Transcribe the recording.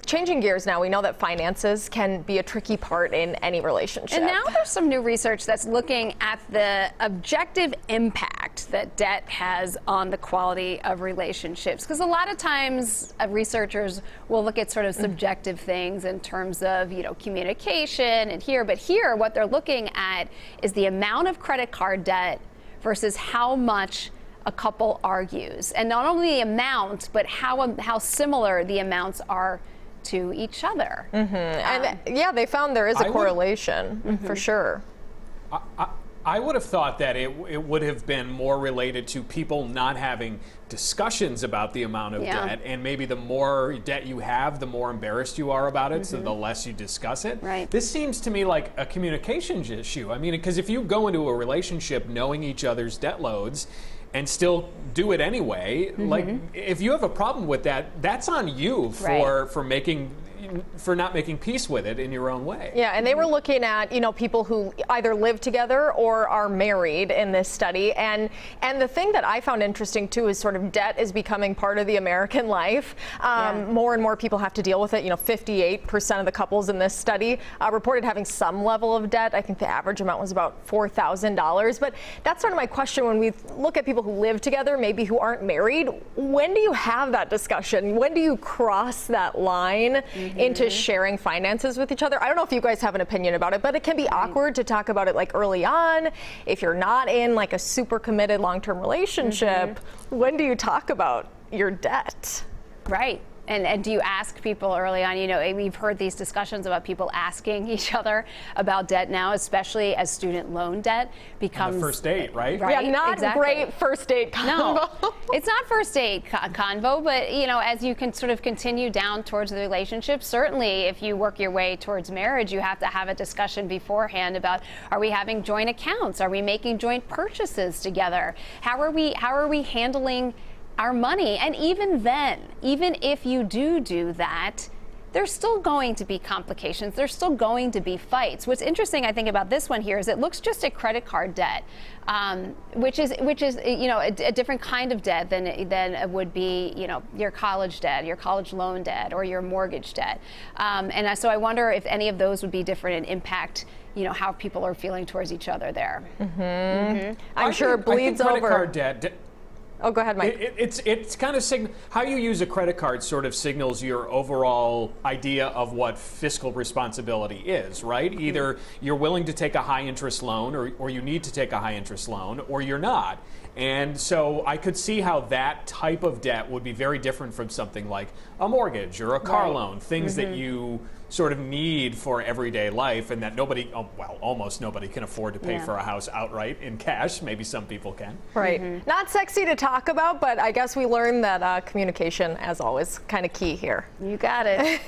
Changing gears now, we know that finances can be a tricky part in any relationship. And now there's some new research that's looking at the objective impact that debt has on the quality of relationships. Because a lot of times researchers will look at sort of subjective things in terms of, communication and but here what they're looking at is the amount of credit card debt versus how much a couple argues, and not only the amount, but how similar the amounts are to each other. And yeah, they found there is a correlation for sure. I would have thought that it would have been more related to people not having discussions about the amount of debt, and maybe the more debt you have, the more embarrassed you are about it, so the less you discuss it. Right. This seems to me like a communications issue. I mean, because if you go into a relationship knowing each other's debt loads and still do it anyway, like if you have a problem with that, that's on you for not making peace with it in your own way. Yeah, and they were looking at, people who either live together or are married in this study. And the thing that I found interesting too is sort of debt is becoming part of the American life. More and more people have to deal with it. 58% of the couples in this study reported having some level of debt. I think the average amount was about $4,000. But that's sort of my question when we look at people who live together, maybe who aren't married. When do you have that discussion? When do you cross that line into sharing finances with each other? I don't know if you guys have an opinion about it, but it can be awkward to talk about it like early on. If you're not in like a super committed long-term relationship, when do you talk about your debt? Right. And do you ask people early on? We've heard these discussions about people asking each other about debt now, especially as student loan debt becomes the first date, right? Yeah, not great first date convo. No, it's not first date convo, but as you can sort of continue down towards the relationship, certainly if you work your way towards marriage, you have to have a discussion beforehand about, are we having joint accounts? Are we making joint purchases together? How are we handling our money? And even then, even if you do that, there's still going to be complications. There's still going to be fights. What's interesting, I think, about this one here is it looks just at credit card debt, which is a different kind of debt than it would be your college debt, your college loan debt, or your mortgage debt. And so I wonder if any of those would be different and impact how people are feeling towards each other there. I'm sure it bleeds over. Credit card debt. Oh, go ahead, Mike. It's kind of how you use a credit card sort of signals your overall idea of what fiscal responsibility is, right? Either you're willing to take a high interest loan or you need to take a high interest loan, or you're not. And so I could see how that type of debt would be very different from something like a mortgage or a car loan, things that you sort of need for everyday life, and that almost nobody can afford to pay for a house outright in cash. Maybe some people can. Right. Not sexy to talk about, but I guess we learned that communication, as always, kind of key here. You got it.